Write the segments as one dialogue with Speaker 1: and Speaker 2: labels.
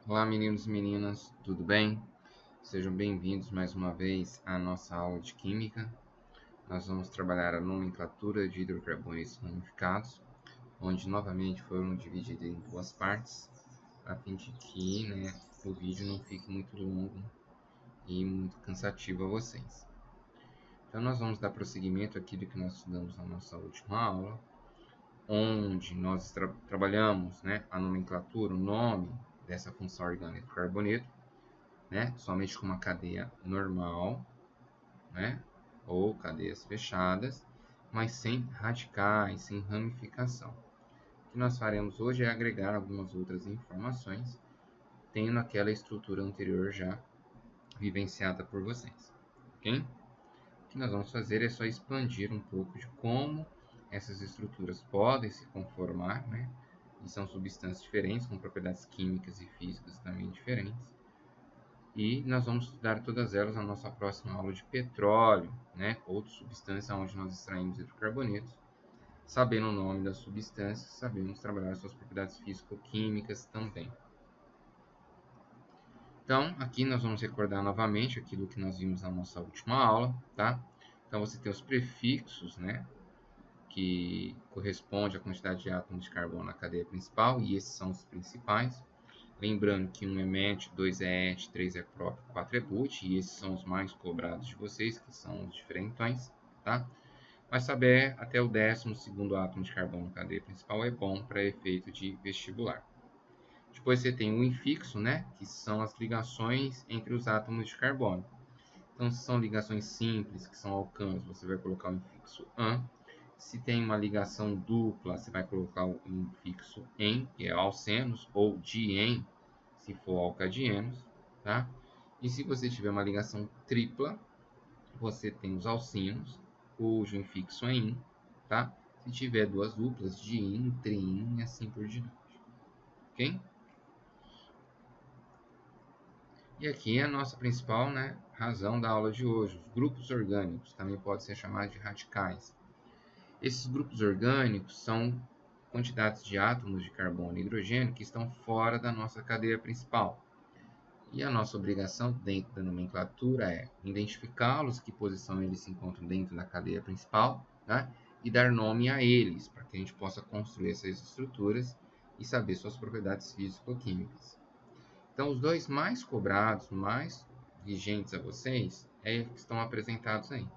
Speaker 1: Olá, meninos e meninas, tudo bem? Sejam bem-vindos mais uma vez à nossa aula de Química. Nós vamos trabalhar a nomenclatura de hidrocarbonetos ramificados, onde novamente foram divididos em duas partes, a fim de que o vídeo não fique muito longo e muito cansativo a vocês. Então, nós vamos dar prosseguimento aqui do que nós estudamos na nossa última aula, onde nós trabalhamos a nomenclatura, o nome dessa função orgânica do carboneto, somente com uma cadeia normal, ou cadeias fechadas, mas sem radicais, sem ramificação. O que nós faremos hoje é agregar algumas outras informações, tendo aquela estrutura anterior já vivenciada por vocês, ok? O que nós vamos fazer é só expandir um pouco de como essas estruturas podem se conformar, e são substâncias diferentes, com propriedades químicas e físicas também diferentes. E nós vamos estudar todas elas na nossa próxima aula de petróleo, outra substância onde nós extraímos hidrocarbonetos. Sabendo o nome das substâncias, sabemos trabalhar suas propriedades físico-químicas também. Então, aqui nós vamos recordar novamente aquilo que nós vimos na nossa última aula, tá? Então, você tem os prefixos, que corresponde à quantidade de átomos de carbono na cadeia principal, e esses são os principais. Lembrando que 1 é MET, 2 é ET, 3 é PROP, 4 é BUT, e esses são os mais cobrados de vocês, que são os diferentões, tá? Mas saber até o 12º átomo de carbono na cadeia principal é bom para efeito de vestibular. Depois você tem o infixo, que são as ligações entre os átomos de carbono. Então, se são ligações simples, que são alcanos, você vai colocar o infixo AN. Se tem uma ligação dupla, você vai colocar o infixo EN, que é alcenos, ou dien, se for alcadienos, tá? E se você tiver uma ligação tripla, você tem os alcinos, cujo infixo é IN, tá? Se tiver duas duplas, diin, triin e assim por diante, ok? E aqui é a nossa principal razão da aula de hoje, os grupos orgânicos, também podem ser chamados de radicais. Esses grupos orgânicos são quantidades de átomos de carbono e hidrogênio que estão fora da nossa cadeia principal. E a nossa obrigação dentro da nomenclatura é identificá-los, que posição eles se encontram dentro da cadeia principal, e dar nome a eles, para que a gente possa construir essas estruturas e saber suas propriedades físico-químicas. Então, os dois mais cobrados, mais vigentes a vocês, estão apresentados aí.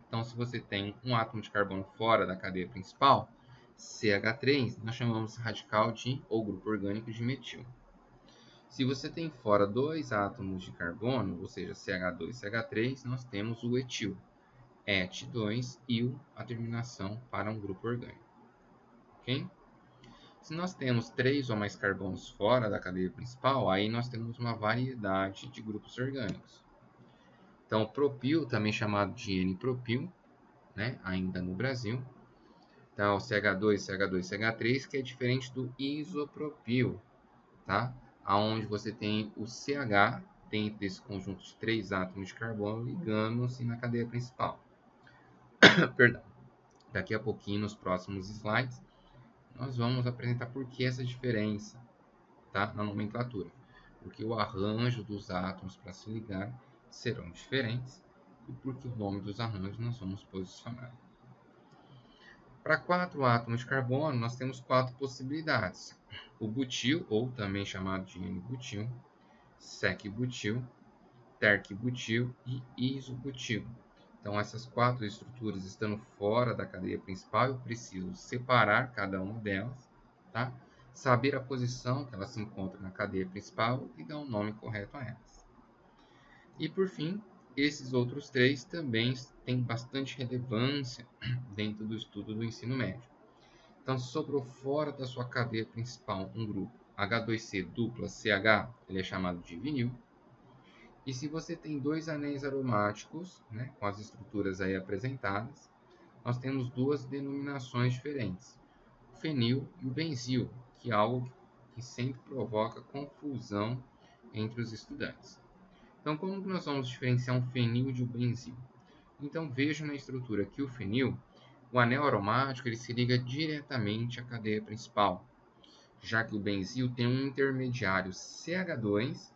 Speaker 1: Então, se você tem um átomo de carbono fora da cadeia principal, CH3, nós chamamos esse radical ou grupo orgânico de metil. Se você tem fora dois átomos de carbono, ou seja, CH2 e CH3, nós temos o etil, ET2, il, a terminação para um grupo orgânico. Ok? Se nós temos 3 ou mais carbonos fora da cadeia principal, aí nós temos uma variedade de grupos orgânicos. Então, propil, também chamado de N-propil, ainda no Brasil. Então, CH2, CH2, CH3, que é diferente do isopropil, tá? Onde você tem o CH dentro desse conjunto de 3 átomos de carbono ligando-se na cadeia principal. Perdão. Daqui a pouquinho, nos próximos slides, nós vamos apresentar por que essa diferença, tá? Na nomenclatura. Porque o arranjo dos átomos para se ligar serão diferentes e porque o nome dos arranjos nós vamos posicionar. Para 4 átomos de carbono, nós temos 4 possibilidades. O butil, ou também chamado de N-butil, sec-butil, terc-butil e isobutil. Então, essas 4 estruturas estando fora da cadeia principal, eu preciso separar cada uma delas, tá? Saber a posição que elas se encontram na cadeia principal e dar um nome correto a elas. E, por fim, esses outros 3 também têm bastante relevância dentro do estudo do ensino médio. Então, se sobrou fora da sua cadeia principal um grupo H2C dupla CH, ele é chamado de vinil. E se você tem dois anéis aromáticos, com as estruturas aí apresentadas, nós temos duas denominações diferentes, o fenil e o benzil, que é algo que sempre provoca confusão entre os estudantes. Então, como que nós vamos diferenciar um fenil de um benzil? Então, veja na estrutura que o fenil, o anel aromático, ele se liga diretamente à cadeia principal. já que o benzil tem um intermediário CH2,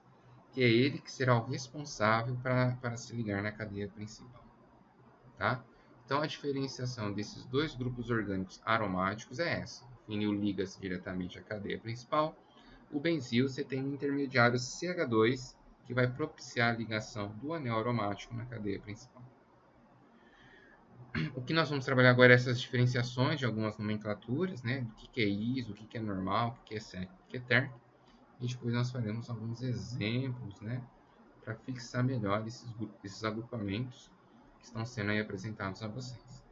Speaker 1: que é ele que será o responsável para se ligar na cadeia principal. Tá? Então, a diferenciação desses dois grupos orgânicos aromáticos é essa. O fenil liga-se diretamente à cadeia principal. O benzil, você tem um intermediário CH2, que vai propiciar a ligação do anel aromático na cadeia principal. O que nós vamos trabalhar agora é essas diferenciações de algumas nomenclaturas, né? Do que é ISO, o que é normal, o que é SEC, o que é TER. E depois nós faremos alguns exemplos, né? Para fixar melhor esses agrupamentos que estão sendo aí apresentados a vocês.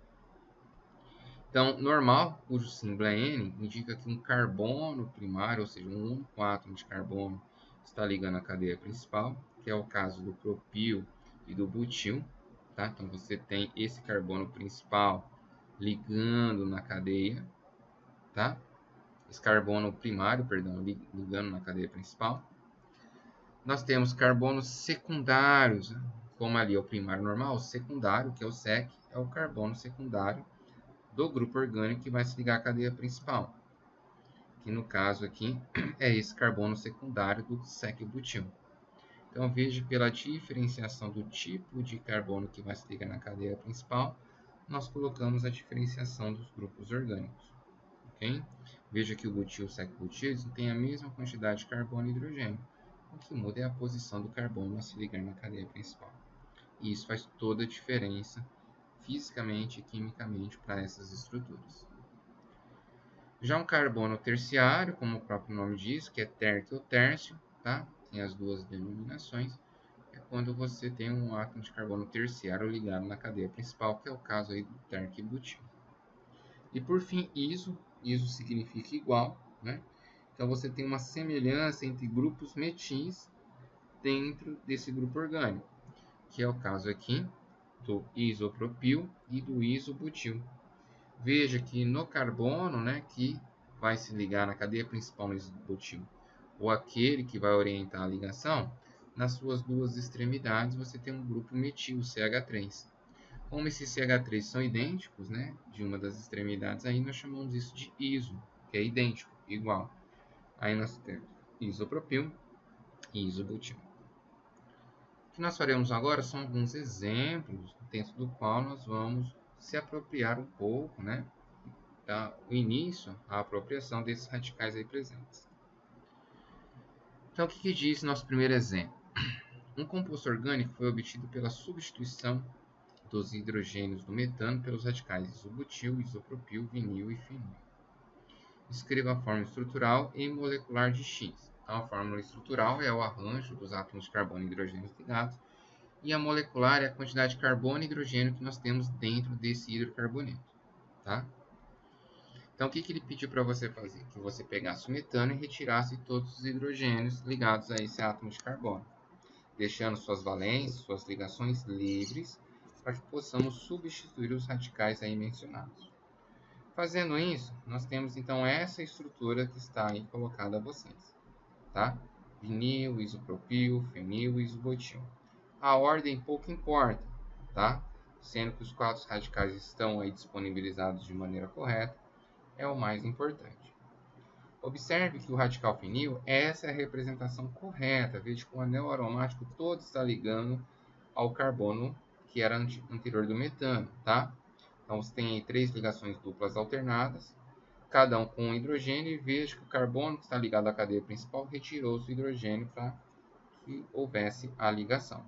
Speaker 1: Então, normal, cujo símbolo é N, indica que um carbono primário, ou seja, um único átomo de carbono, está ligando a cadeia principal, que é o caso do propil e do butil. Tá? Então, você tem esse carbono principal ligando na cadeia, tá? Esse carbono primário, perdão, ligando na cadeia principal. Nós temos carbonos secundários, né? Como ali é o primário normal, o secundário, que é o SEC, é o carbono secundário do grupo orgânico que vai se ligar à cadeia principal, que no caso aqui é esse carbono secundário do SEC-butil. Então veja pela diferenciação do tipo de carbono que vai se ligar na cadeia principal, nós colocamos a diferenciação dos grupos orgânicos. Okay? Veja que o butil e o SEC-butil têm a mesma quantidade de carbono e hidrogênio. O que muda é a posição do carbono a se ligar na cadeia principal. E isso faz toda a diferença fisicamente e quimicamente para essas estruturas. Já um carbono terciário, como o próprio nome diz, que é tércio ou tércio, tá? Tem as duas denominações, é quando você tem um átomo de carbono terciário ligado na cadeia principal, que é o caso aí do tércio e butil. E por fim, iso significa igual, né? Então você tem uma semelhança entre grupos metis dentro desse grupo orgânico, que é o caso aqui do isopropil e do isobutil. Veja que no carbono, né, que vai se ligar na cadeia principal no isobutil, ou aquele que vai orientar a ligação, nas suas duas extremidades você tem um grupo metil, CH3. Como esses CH3 são idênticos, né, de uma das extremidades, aí nós chamamos isso de iso, que é idêntico, igual. Aí nós temos isopropil e isobutil. O que nós faremos agora são alguns exemplos, dentro do qual nós vamos se apropriar um pouco, né, o início, a apropriação desses radicais aí presentes. Então, o que diz nosso primeiro exemplo? Um composto orgânico foi obtido pela substituição dos hidrogênios do metano pelos radicais isobutil, isopropil, vinil e fenil. Escreva a fórmula estrutural e molecular de X. Então, a fórmula estrutural é o arranjo dos átomos de carbono e hidrogênio ligados, e a molecular é a quantidade de carbono e hidrogênio que nós temos dentro desse hidrocarboneto. Tá? Então, o que ele pediu para você fazer? Que você pegasse o metano e retirasse todos os hidrogênios ligados a esse átomo de carbono, deixando suas valências, suas ligações livres, para que possamos substituir os radicais aí mencionados. Fazendo isso, nós temos então essa estrutura que está aí colocada a vocês. Tá? Vinil, isopropil, fenil e isobutil. A ordem pouco importa, tá? Sendo que os 4 radicais estão aí disponibilizados de maneira correta, é o mais importante. Observe que o radical fenil, essa é a representação correta. Veja que o anel aromático todo está ligando ao carbono que era anterior do metano, tá? Então você tem aí 3 ligações duplas alternadas, cada um com um hidrogênio, e veja que o carbono que está ligado à cadeia principal retirou o hidrogênio para que houvesse a ligação.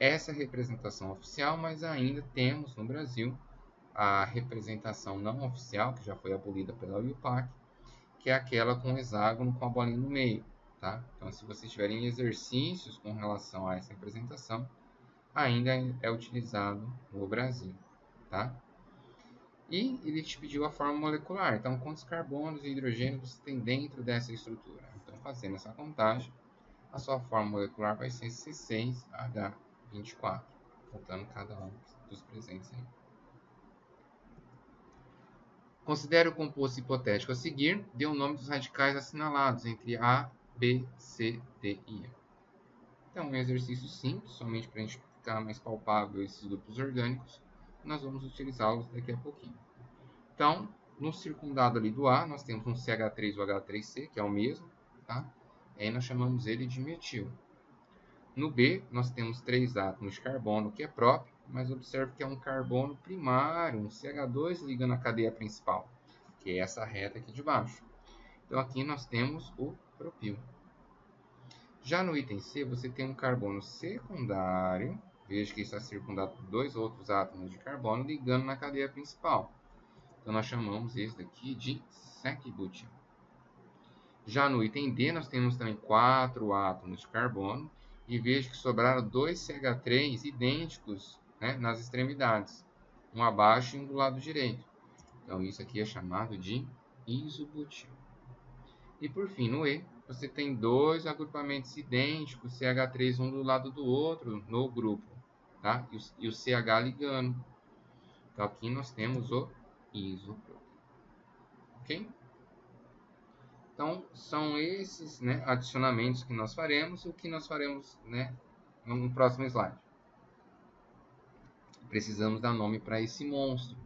Speaker 1: Essa é a representação oficial, mas ainda temos no Brasil a representação não oficial, que já foi abolida pela UPAC, que é aquela com o hexágono com a bolinha no meio. Tá? Então, se vocês tiverem exercícios com relação a essa representação, ainda é utilizado no Brasil. Tá? E ele te pediu a forma molecular. Então, quantos carbonos e hidrogênios você tem dentro dessa estrutura? Então, fazendo essa contagem, a sua forma molecular vai ser C6H24, contando cada um dos presentes aí. Considere o composto hipotético a seguir, dê o nome dos radicais assinalados entre A, B, C, D e E. Então, um exercício simples, somente para a gente ficar mais palpável esses grupos orgânicos, nós vamos utilizá-los daqui a pouquinho. Então, No circundado ali do A, nós temos um CH3 ou H3C, que é o mesmo, tá? E aí nós chamamos ele de metil. No B, nós temos 3 átomos de carbono, que é próprio, mas observe que é um carbono primário, um CH2 ligando a cadeia principal, que é essa reta aqui de baixo. Então aqui nós temos o propil. Já no item C, você tem um carbono secundário, veja que está circundado por 2 outros átomos de carbono ligando na cadeia principal. Então nós chamamos esse daqui de sec-buteno. Já no item D, nós temos também 4 átomos de carbono, e veja que sobraram 2 CH3 idênticos, né, nas extremidades, um abaixo e um do lado direito. Então isso aqui é chamado de isobutilo. E por fim, no E, você tem 2 agrupamentos idênticos, CH3 um do lado do outro no grupo, tá? E o CH ligando. Então aqui nós temos o isopropilo. Ok? Então, são esses, né, adicionamentos que nós faremos e o que nós faremos, né, no próximo slide. Precisamos dar nome para esse monstro.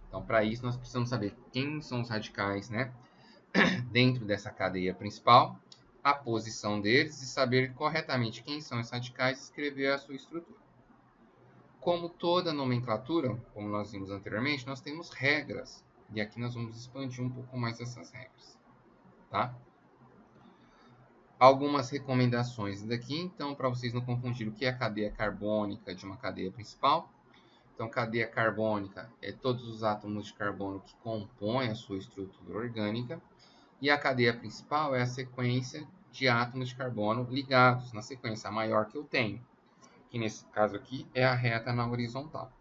Speaker 1: Então, para isso, nós precisamos saber quem são os radicais, né, dentro dessa cadeia principal, a posição deles e saber corretamente quem são esses radicais e escrever a sua estrutura. Como toda nomenclatura, como nós vimos anteriormente, nós temos regras. E aqui nós vamos expandir um pouco mais essas regras, tá? Algumas recomendações daqui, então, para vocês não confundirem o que é a cadeia carbônica de uma cadeia principal. Então, cadeia carbônica é todos os átomos de carbono que compõem a sua estrutura orgânica. E a cadeia principal é a sequência de átomos de carbono ligados na sequência maior que eu tenho, que nesse caso aqui é a reta na horizontal.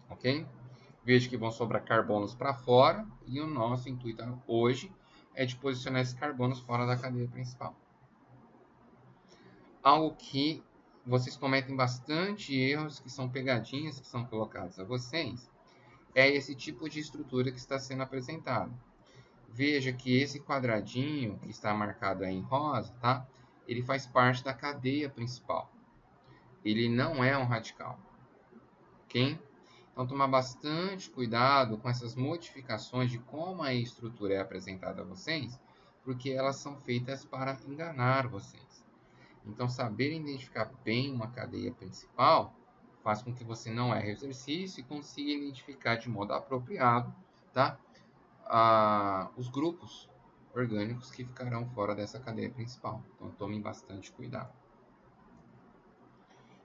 Speaker 1: Ok? Veja que vão sobrar carbonos para fora e o nosso intuito hoje é de posicionar esses carbonos fora da cadeia principal. Algo que vocês cometem bastante erros, que são pegadinhas que são colocadas a vocês, é esse tipo de estrutura que está sendo apresentado. Veja que esse quadradinho que está marcado aí em rosa, tá? Ele faz parte da cadeia principal. Ele não é um radical, ok? Então, tomar bastante cuidado com essas modificações de como a estrutura é apresentada a vocês, porque elas são feitas para enganar vocês. Então, saber identificar bem uma cadeia principal faz com que você não erre o exercício e consiga identificar de modo apropriado, tá? Os grupos orgânicos que ficarão fora dessa cadeia principal. Então, tomem bastante cuidado.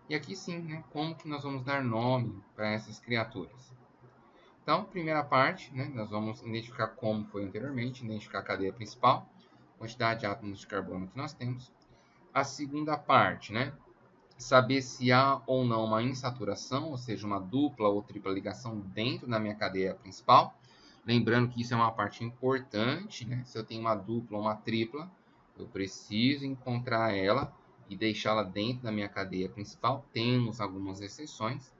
Speaker 1: E aqui sim, né, como que nós vamos dar nome para essas criaturas? Então, primeira parte, né, nós vamos identificar como foi anteriormente, identificar a cadeia principal, quantidade de átomos de carbono que nós temos. A segunda parte, né, saber se há ou não uma insaturação, ou seja, uma dupla ou tripla ligação dentro da minha cadeia principal. Lembrando que isso é uma parte importante, né? Se eu tenho uma dupla ou uma tripla, eu preciso encontrar ela e deixá-la dentro da minha cadeia principal. Temos algumas exceções,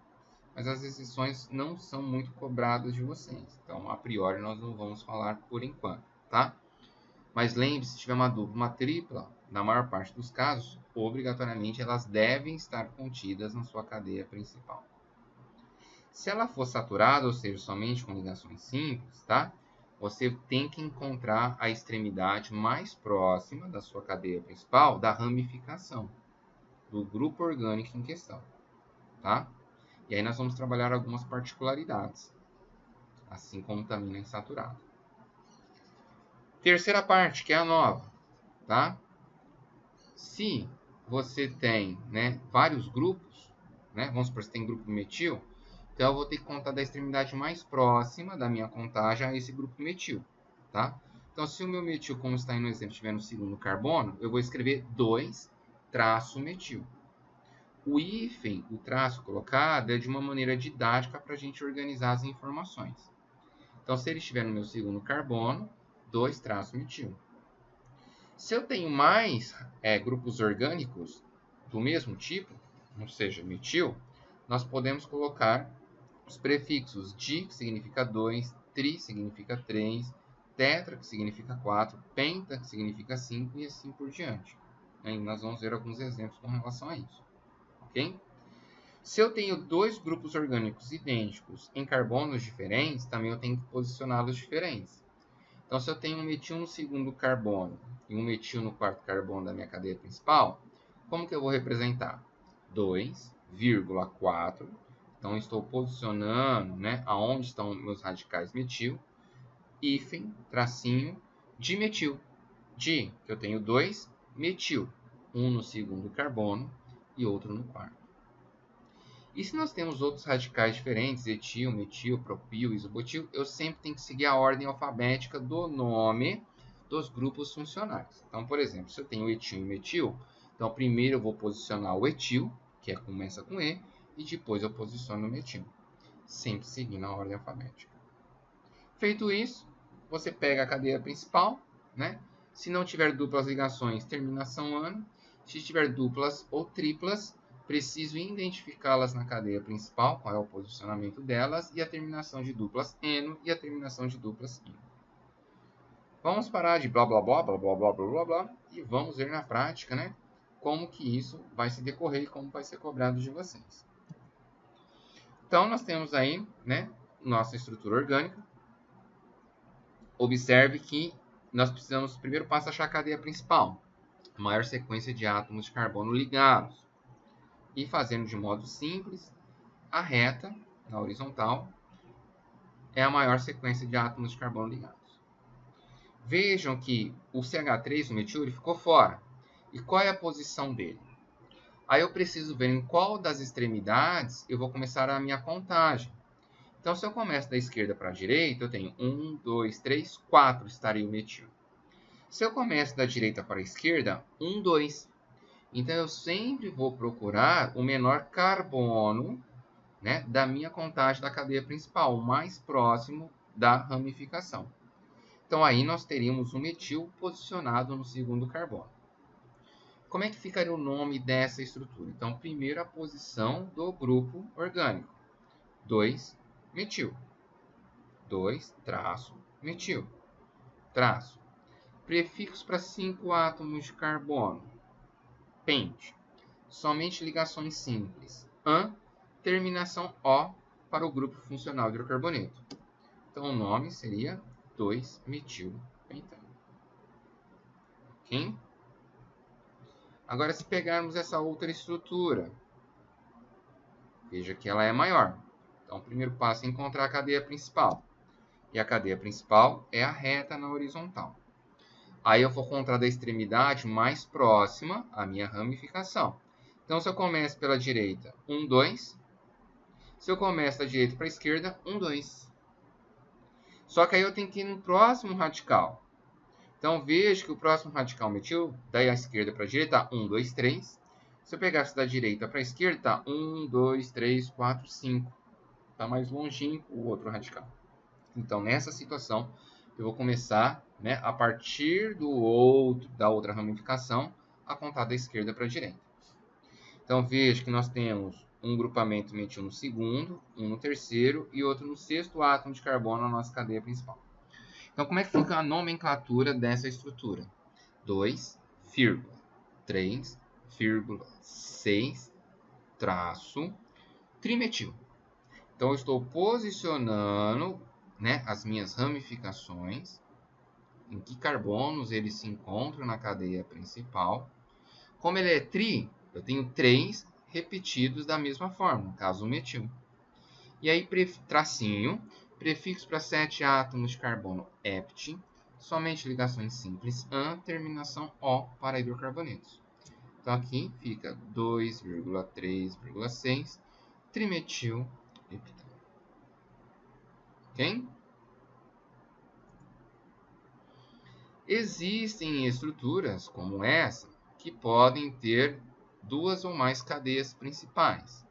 Speaker 1: mas as exceções não são muito cobradas de vocês. Então, a priori, nós não vamos falar por enquanto, tá? Mas lembre-se, se tiver uma dupla, uma tripla, na maior parte dos casos, obrigatoriamente elas devem estar contidas na sua cadeia principal. Se ela for saturada, ou seja, somente com ligações simples, tá? Você tem que encontrar a extremidade mais próxima da sua cadeia principal da ramificação, do grupo orgânico em questão, tá? E aí nós vamos trabalhar algumas particularidades, assim como também na insaturada. Terceira parte, que é a nova, tá? Se você tem, né, vários grupos, né, vamos supor que você tem grupo metil, então eu vou ter que contar da extremidade mais próxima da minha contagem a esse grupo metil, tá? Então, se o meu metil, como está aí no exemplo, estiver no segundo carbono, eu vou escrever 2-metil. O hífen, o traço colocado, é de uma maneira didática para a gente organizar as informações. Então, se ele estiver no meu segundo carbono, 2-metil. Se eu tenho mais grupos orgânicos do mesmo tipo, ou seja, metil, nós podemos colocar os prefixos di, que significa 2, tri, que significa 3, tetra, que significa 4, penta, que significa 5 e assim por diante. E nós vamos ver alguns exemplos com relação a isso. Ok? Se eu tenho dois grupos orgânicos idênticos em carbonos diferentes, também eu tenho que posicioná-los diferentes. Então, se eu tenho um metil no segundo carbono e um metil no quarto carbono da minha cadeia principal, como que eu vou representar? 2,4. Então, estou posicionando, né, aonde estão meus radicais metil, hífen, tracinho, dimetil. Que eu tenho 2 metil, um no segundo carbono e outro no quarto. E se nós temos outros radicais diferentes, etil, metil, propil, isobutil, eu sempre tenho que seguir a ordem alfabética do nome dos grupos funcionais. Então, por exemplo, se eu tenho etil e metil, então primeiro eu vou posicionar o etil, que começa com E, e depois eu posiciono o metil, sempre seguindo a ordem alfabética. Feito isso, você pega a cadeia principal, né? Se não tiver duplas ligações, terminação ano. Se tiver duplas ou triplas, preciso identificá-las na cadeia principal, qual é o posicionamento delas, e a terminação de duplas eno e a terminação de duplas in. Vamos parar de blá blá blá blá blá blá blá blá blá e vamos ver na prática, né, como que isso vai se decorrer e como vai ser cobrado de vocês. Então, nós temos aí, né, nossa estrutura orgânica. Observe que nós precisamos, primeiro passo, achar a cadeia principal, a maior sequência de átomos de carbono ligados. E fazendo de modo simples, a reta, na horizontal, é a maior sequência de átomos de carbono ligados. Vejam que o CH3, o metil, ele ficou fora. E qual é a posição dele? Aí eu preciso ver em qual das extremidades eu vou começar a minha contagem. Então, se eu começo da esquerda para a direita, eu tenho 1, 2, 3, 4 estaria o metil. Se eu começo da direita para a esquerda, 1, 2. Então, eu sempre vou procurar o menor carbono, né, da minha contagem da cadeia principal, o mais próximo da ramificação. Então, aí nós teríamos o metil posicionado no segundo carbono. Como é que ficaria o nome dessa estrutura? Então, primeiro a posição do grupo orgânico. 2, metil. 2, traço, metil. Traço. Prefixos para 5 átomos de carbono. Pente. Somente ligações simples. An, terminação O para o grupo funcional de hidrocarboneto. Então, o nome seria 2-metilpentano. Ok? Agora, se pegarmos essa outra estrutura, veja que ela é maior. Então, o primeiro passo é encontrar a cadeia principal. E a cadeia principal é a reta na horizontal. Aí eu vou encontrar da extremidade mais próxima à minha ramificação. Então, se eu começo pela direita, 1, 2. Se eu começo da direita para a esquerda, 1, 2. Só que aí eu tenho que ir no próximo radical. Então, veja que o próximo radical metil, da esquerda para a direita, 1, 2, 3. Se eu pegasse da direita para a esquerda, 1, 2, 3, 4, 5. Está mais longínquo o outro radical. Então, nessa situação, eu vou começar, né, a partir da outra ramificação, a contar da esquerda para a direita. Então, veja que nós temos um grupamento metil no segundo, um no terceiro e outro no sexto átomo de carbono na nossa cadeia principal. Então, como é que fica a nomenclatura dessa estrutura? 2,3,6 traço trimetil. Então, eu estou posicionando, né, as minhas ramificações, em que carbonos eles se encontram na cadeia principal. Como ele é tri, eu tenho 3 repetidos da mesma forma, no caso o metil. E aí, tracinho, prefixo para 7 átomos de carbono, hept, somente ligações simples, an, terminação O para hidrocarbonetos. Então, aqui fica 2,3,6 trimetil heptano. Ok? Existem estruturas como essa que podem ter 2 ou mais cadeias principais.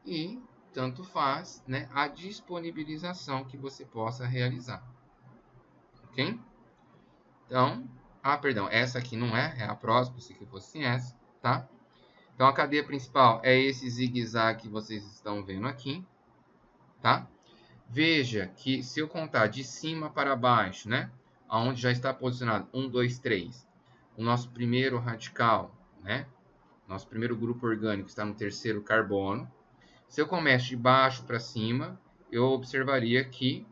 Speaker 1: E tanto faz, né, a disponibilização que você possa realizar. Ok? Então, perdão, essa aqui não é a próxima, se que fosse essa, tá? Então, a cadeia principal é esse zigue-zague que vocês estão vendo aqui, tá? Veja que se eu contar de cima para baixo, né, aonde já está posicionado 1, 2, 3, o nosso primeiro radical, né, nosso primeiro grupo orgânico está no terceiro carbono, Se eu começo de baixo para cima, eu observaria que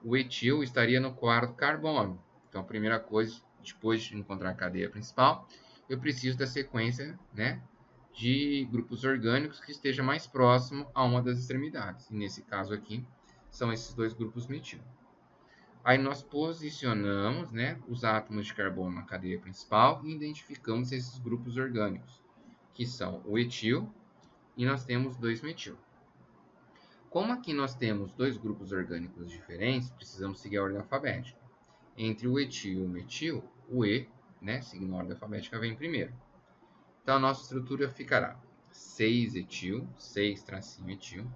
Speaker 1: o etil estaria no quarto carbono. Então, a primeira coisa, depois de encontrar a cadeia principal, eu preciso da sequência, né, de grupos orgânicos que esteja mais próximo a uma das extremidades. E nesse caso aqui, são esses dois grupos metil. Aí nós posicionamos, né, os átomos de carbono na cadeia principal e identificamos esses grupos orgânicos, que são o etil e nós temos 2-metil. Como aqui nós temos dois grupos orgânicos diferentes, precisamos seguir a ordem alfabética. Entre o etil e o metil, o E, né, seguindo a ordem alfabética, vem primeiro. Então, a nossa estrutura ficará 6-etil, 6-etil,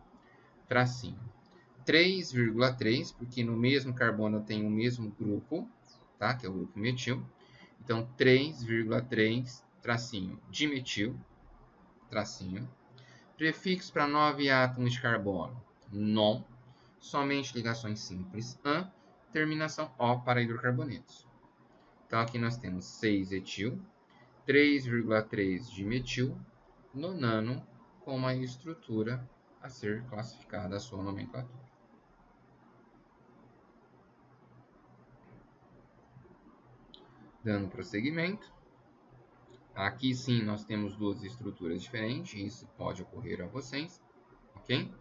Speaker 1: tracinho 3,3, porque no mesmo carbono eu tenho o mesmo grupo, tá? Que é o grupo metil. Então, 3,3, tracinho dimetil, tracinho. Prefixo para 9 átomos de carbono, non. Somente ligações simples, an. Terminação O para hidrocarbonetos. Então, aqui nós temos 6-etil, 3,3 dimetil, nonano, com uma estrutura a ser classificada a sua nomenclatura. Dando prosseguimento, aqui sim nós temos duas estruturas diferentes, isso pode ocorrer a vocês, ok?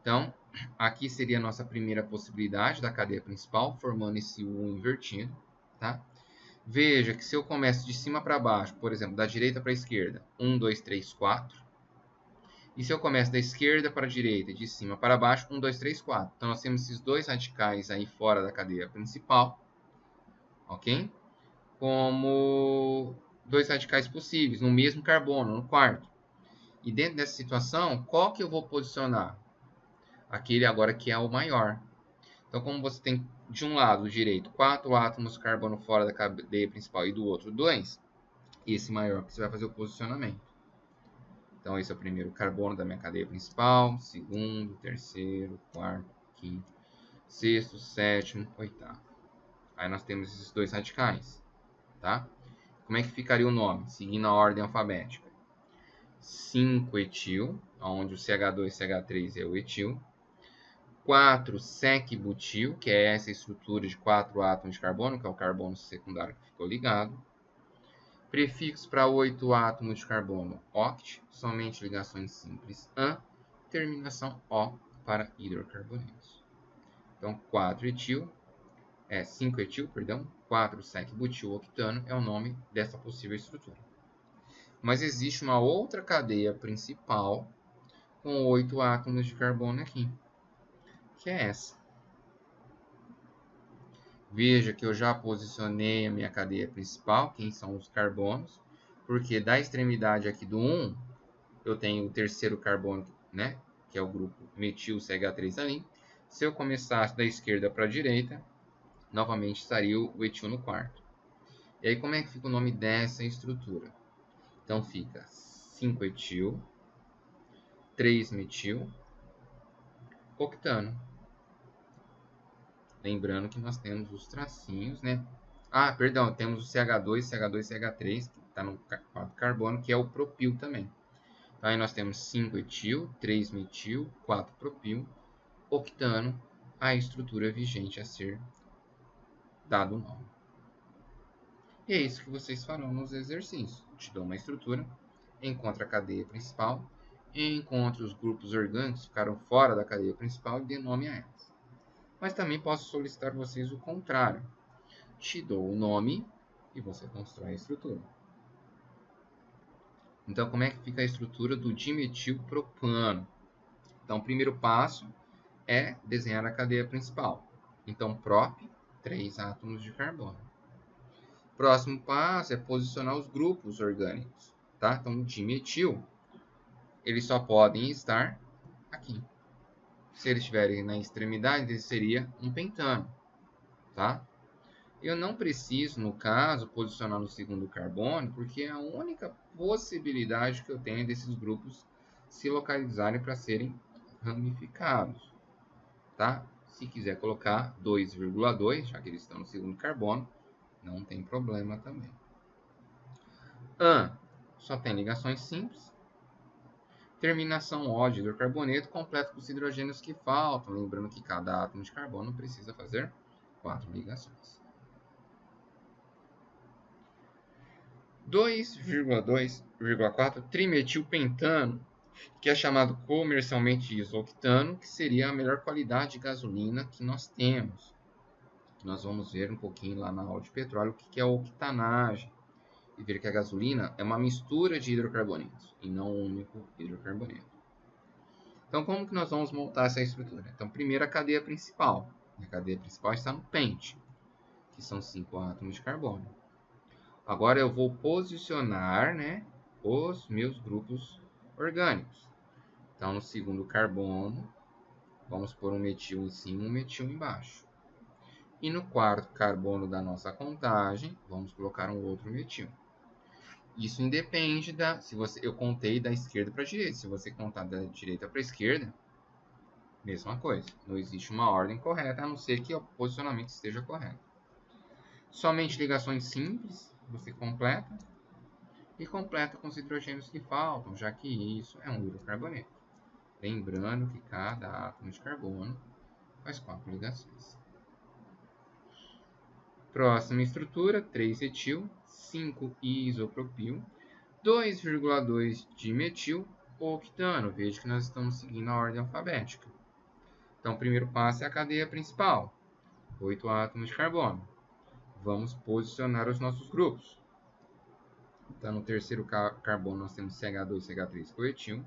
Speaker 1: Então, aqui seria a nossa primeira possibilidade da cadeia principal, formando esse U invertido, tá? Veja que se eu começo de cima para baixo, por exemplo, da direita para a esquerda, 1, 2, 3, 4. E se eu começo da esquerda para a direita, de cima para baixo, 1, 2, 3, 4. Então, nós temos esses dois radicais aí fora da cadeia principal, ok? Como dois radicais possíveis, no mesmo carbono, no quarto. E dentro dessa situação, qual que eu vou posicionar? Aquele agora que é o maior. Então, como você tem de um lado direito 4 átomos de carbono fora da cadeia principal e do outro 2, esse maior que você vai fazer o posicionamento. Então, esse é o primeiro carbono da minha cadeia principal, segundo, terceiro, quarto, quinto, sexto, sétimo, oitavo. Aí nós temos esses dois radicais, tá? Como é que ficaria o nome? Seguindo a ordem alfabética. 5-etil, onde o CH2 e CH3 é o etil. 4-sec-butil, que é essa estrutura de 4 átomos de carbono, que é o carbono secundário que ficou ligado. Prefixo para 8 átomos de carbono, oct, somente ligações simples, an. Terminação O para hidrocarbonetos. Então, 5-etil, 4-sec-butil octano é o nome dessa possível estrutura. Mas existe uma outra cadeia principal com 8 átomos de carbono aqui, que é essa. Veja que eu já posicionei a minha cadeia principal, quem são os carbonos, porque da extremidade aqui do 1, eu tenho o terceiro carbono, né, que é o grupo metil CH3 ali. Se eu começasse da esquerda para a direita, novamente estaria o etil no quarto. E aí como é que fica o nome dessa estrutura? Então fica 5-etil, 3-metil, octano. Lembrando que nós temos os tracinhos, né? Ah, perdão, temos o CH2, CH3, que está no quarto carbono, que é o propil também. Então, aí nós temos 5-etil, 3-metil, 4-propil, octano, a estrutura vigente a ser dado o nome. E é isso que vocês farão nos exercícios. Te dou uma estrutura, encontra a cadeia principal, encontra os grupos orgânicos que ficaram fora da cadeia principal e dê nome a elas. Mas também posso solicitar vocês o contrário. Te dou o nome e você constrói a estrutura. Então, como é que fica a estrutura do dimetilpropano? Então, o primeiro passo é desenhar a cadeia principal. Então, prop, 3 átomos de carbono. Próximo passo é posicionar os grupos orgânicos. Tá? Então, dimetil, eles só podem estar aqui. Se eles estiverem na extremidade, ele seria um pentano. Tá? Eu não preciso, no caso, posicionar no segundo carbono, porque é a única possibilidade que eu tenho desses grupos se localizarem para serem ramificados. Tá? Se quiser colocar 2,2, já que eles estão no segundo carbono, não tem problema também. An só tem ligações simples. Terminação O de hidrocarboneto completa com os hidrogênios que faltam, lembrando que cada átomo de carbono precisa fazer 4 ligações. 2,2,4 trimetilpentano, que é chamado comercialmente de isoctano, que seria a melhor qualidade de gasolina que nós temos. Nós vamos ver um pouquinho lá na aula de petróleo o que é a octanagem e ver que a gasolina é uma mistura de hidrocarbonetos e não um único hidrocarboneto. Então, como que nós vamos montar essa estrutura? Então, primeiro a cadeia principal. A cadeia principal está no pente, que são 5 átomos de carbono. Agora eu vou posicionar, né, os meus grupos orgânicos. Então, no segundo carbono, vamos pôr um metil em cima e um metil embaixo. E no quarto carbono da nossa contagem, vamos colocar um outro metil. Isso independe eu contei da esquerda para a direita. Se você contar da direita para a esquerda, mesma coisa. Não existe uma ordem correta, a não ser que o posicionamento esteja correto. Somente ligações simples, você completa. E completa com os hidrogênios que faltam, já que isso é um hidrocarboneto. Lembrando que cada átomo de carbono faz 4 ligações. Próxima estrutura, 3-etil, 5-isopropil, 2,2 dimetil octano. Veja que nós estamos seguindo a ordem alfabética. Então, o primeiro passo é a cadeia principal, 8 átomos de carbono. Vamos posicionar os nossos grupos. Então, no terceiro carbono, nós temos CH2, CH3 coetil.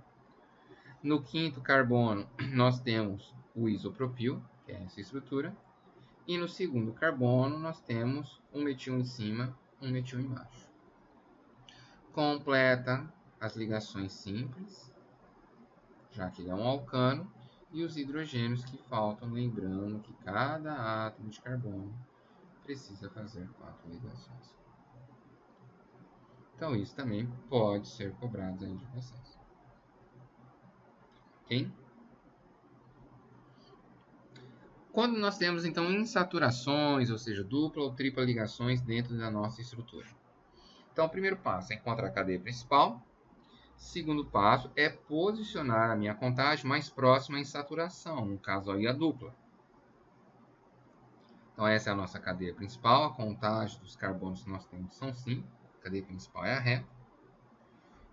Speaker 1: No quinto carbono, nós temos o isopropil, que é essa estrutura. E no segundo carbono, nós temos um metil em cima, um metil embaixo. Completa as ligações simples, já que ele é um alcano, e os hidrogênios que faltam, lembrando que cada átomo de carbono precisa fazer 4 ligações. Então, isso também pode ser cobrado aí de vocês. Ok? Quando nós temos, então, insaturações, ou seja, dupla ou tripla ligações dentro da nossa estrutura. Então, o primeiro passo é encontrar a cadeia principal. Segundo passo é posicionar a minha contagem mais próxima à insaturação, no caso aí a dupla. Então, essa é a nossa cadeia principal. A contagem dos carbonos que nós temos são 5. A cadeia principal é a reta.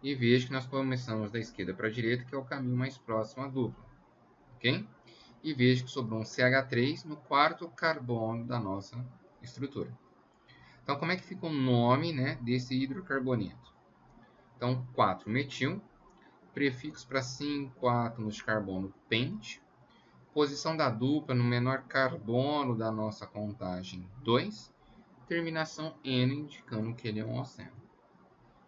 Speaker 1: E veja que nós começamos da esquerda para a direita, que é o caminho mais próximo à dupla. Ok? E veja que sobrou um CH3 no quarto carbono da nossa estrutura. Então, como é que fica o nome, né, desse hidrocarboneto? Então, 4-metil, prefixo para 5 átomos de carbono pente, posição da dupla no menor carbono da nossa contagem 2, terminação N indicando que ele é um alceno.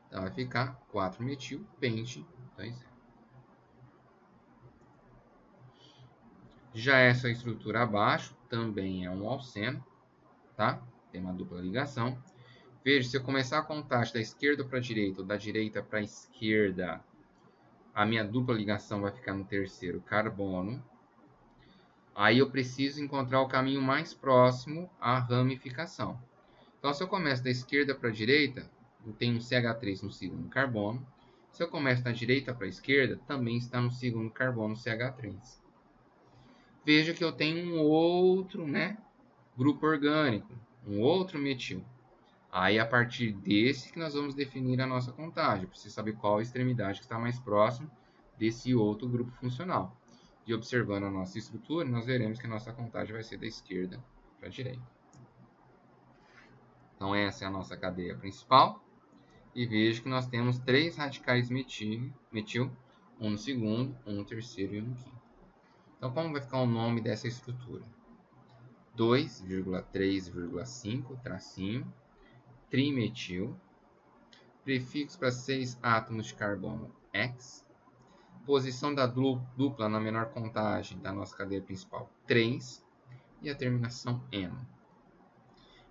Speaker 1: Então, vai ficar 4-metil pente 2N. Já essa estrutura abaixo também é um alceno, tá? Tem uma dupla ligação. Veja, se eu começar a contagem da esquerda para a direita ou da direita para a esquerda, a minha dupla ligação vai ficar no terceiro carbono. Aí eu preciso encontrar o caminho mais próximo à ramificação. Então, se eu começo da esquerda para a direita, eu tenho um CH3 no segundo carbono. Se eu começo da direita para a esquerda, também está no segundo carbono CH3. Veja que eu tenho um outro, né, grupo orgânico, um outro metil. Aí, a partir desse que nós vamos definir a nossa contagem. Preciso saber qual a extremidade que está mais próximo desse outro grupo funcional. E observando a nossa estrutura, nós veremos que a nossa contagem vai ser da esquerda para a direita. Então, essa é a nossa cadeia principal. E veja que nós temos 3 radicais metil, um no segundo, um no terceiro e um no quinto. Então, como vai ficar o nome dessa estrutura? 2,3,5 tracinho, trimetil, prefixo para 6 átomos de carbono X, posição da dupla na menor contagem da nossa cadeia principal 3 e a terminação N.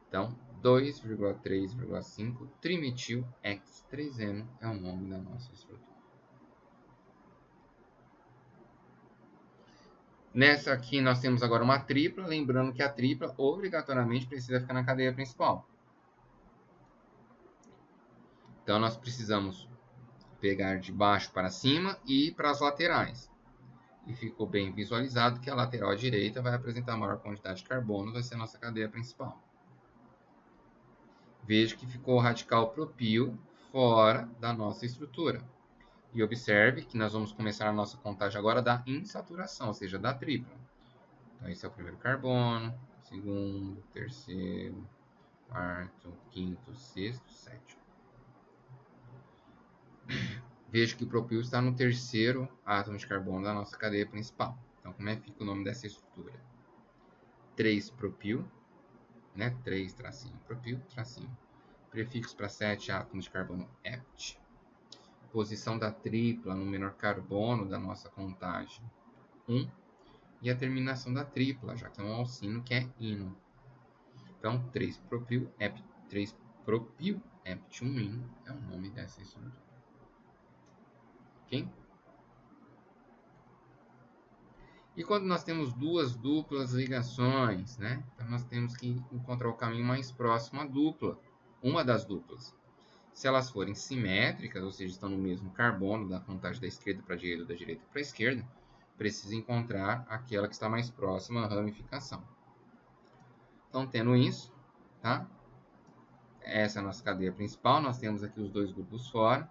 Speaker 1: Então, 2,3,5 trimetil X3N é o nome da nossa estrutura. Nessa aqui nós temos agora uma tripla, lembrando que a tripla obrigatoriamente precisa ficar na cadeia principal. Então nós precisamos pegar de baixo para cima e para as laterais. E ficou bem visualizado que a lateral direita vai apresentar maior quantidade de carbono, vai ser a nossa cadeia principal. Veja que ficou o radical propil fora da nossa estrutura. E observe que nós vamos começar a nossa contagem agora da insaturação, ou seja, da tripla. Então, esse é o primeiro carbono, segundo, terceiro, quarto, quinto, sexto, sétimo. Veja que o propil está no terceiro átomo de carbono da nossa cadeia principal. Então, como é que fica o nome dessa estrutura? 3-propil, né? 3 tracinho propil, tracinho. Prefixo para 7 átomos de carbono hept. Posição da tripla no menor carbono da nossa contagem, 1. E a terminação da tripla, já que é um alcino que é ino. Então, 3-propil hept, 3-propil hept 1-ino é o nome dessa estrutura. Ok? E quando nós temos duas duplas ligações, né? Então nós temos que encontrar o caminho mais próximo à dupla, uma das duplas. Se elas forem simétricas, ou seja, estão no mesmo carbono, da contagem da esquerda para a direita ou da direita para a esquerda, precisa encontrar aquela que está mais próxima à ramificação. Então, tendo isso, tá? Essa é a nossa cadeia principal. Nós temos aqui os dois grupos fora.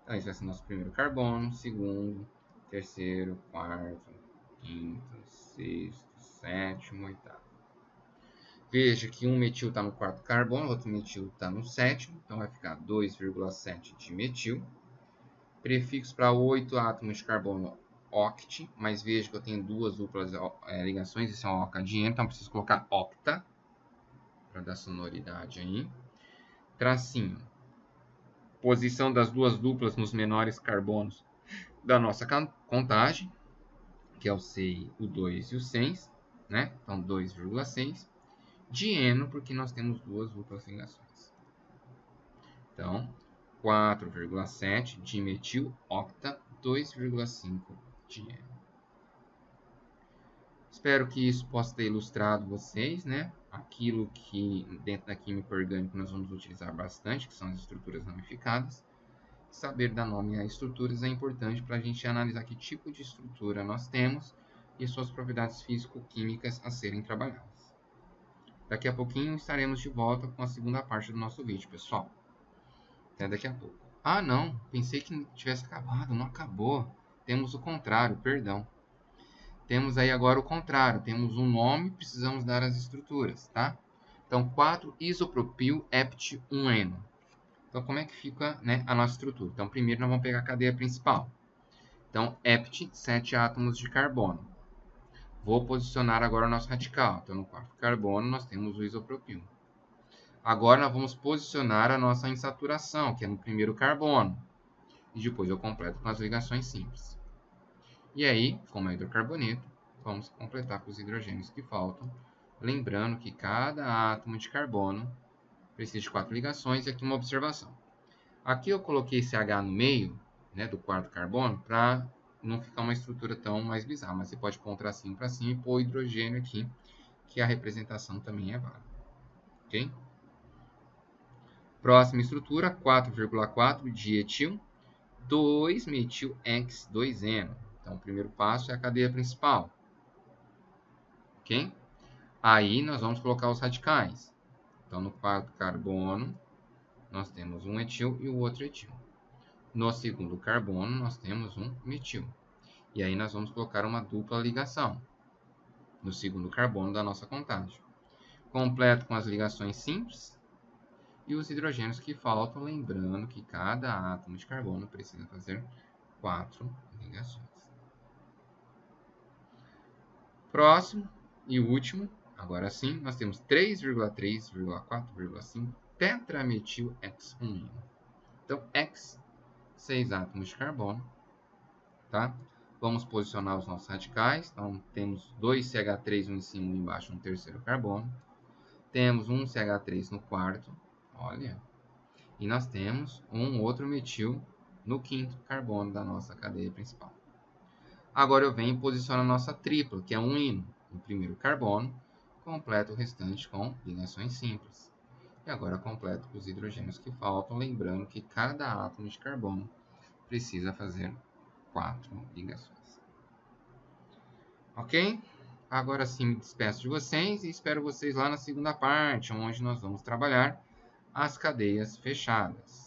Speaker 1: Então, esse vai ser nosso primeiro carbono, segundo, terceiro, quarto, quinto, sexto, sétimo, oitavo. Veja que um metil está no quarto carbono, outro metil está no sétimo, então vai ficar 2,7 de metil. Prefixo para 8 átomos de carbono oct, mas veja que eu tenho duas duplas ligações, esse é um ocadieno, então preciso colocar octa, para dar sonoridade aí. Tracinho. Posição das duas duplas nos menores carbonos da nossa contagem, que é o 6, o 2 e o 6, né? Então 2,6. Dieno, porque nós temos duas duplas ligações. Então, 4,7 dimetil octa, 2,5 dieno. Espero que isso possa ter ilustrado vocês, né? Aquilo que dentro da química orgânica nós vamos utilizar bastante, que são as estruturas ramificadas. Saber dar nome a estruturas é importante para a gente analisar que tipo de estrutura nós temos e suas propriedades físico-químicas a serem trabalhadas. Daqui a pouquinho estaremos de volta com a segunda parte do nosso vídeo, pessoal. Até daqui a pouco. Ah, não. Pensei que tivesse acabado. Não acabou. Temos o contrário, perdão. Temos aí agora o contrário. Temos um nome, precisamos dar as estruturas, tá? Então, 4-isopropil hept 1-eno. Então, como é que fica, né, a nossa estrutura? Então, primeiro nós vamos pegar a cadeia principal. Então, hept, 7 átomos de carbono. Vou posicionar agora o nosso radical. Então, no quarto carbono, nós temos o isopropil. Agora, nós vamos posicionar a nossa insaturação, que é no primeiro carbono. E depois eu completo com as ligações simples. E aí, como é hidrocarboneto, vamos completar com os hidrogênios que faltam. Lembrando que cada átomo de carbono precisa de 4 ligações. E aqui uma observação. Aqui eu coloquei esse H no meio, né, do quarto carbono, para não ficar uma estrutura tão mais bizarra. Mas você pode pôr um tracinho para cima e pôr o hidrogênio aqui, que a representação também é válida. Ok? Próxima estrutura, 4,4 dietil, 2-metil-X2-eno. Então, o primeiro passo é a cadeia principal. Ok? Aí, nós vamos colocar os radicais. Então, no quarto carbono, nós temos um etil e o outro etil. No segundo carbono, nós temos um metil. E aí, nós vamos colocar uma dupla ligação no segundo carbono da nossa contagem. Completo com as ligações simples e os hidrogênios que faltam, lembrando que cada átomo de carbono precisa fazer 4 ligações. Próximo e último, agora sim, nós temos 3,3,4,5 tetrametil X1. Então, X, 6 átomos de carbono, tá? Vamos posicionar os nossos radicais. Então, temos 2 CH3, um em cima e um embaixo, no terceiro carbono. Temos um CH3 no quarto, olha. E nós temos um outro metil no quinto carbono da nossa cadeia principal. Agora eu venho e posiciono a nossa tripla, que é um ino, no primeiro carbono, completo o restante com ligações simples. E agora completo com os hidrogênios que faltam, lembrando que cada átomo de carbono precisa fazer 4 ligações. Ok? Agora sim me despeço de vocês e espero vocês lá na segunda parte, onde nós vamos trabalhar as cadeias fechadas.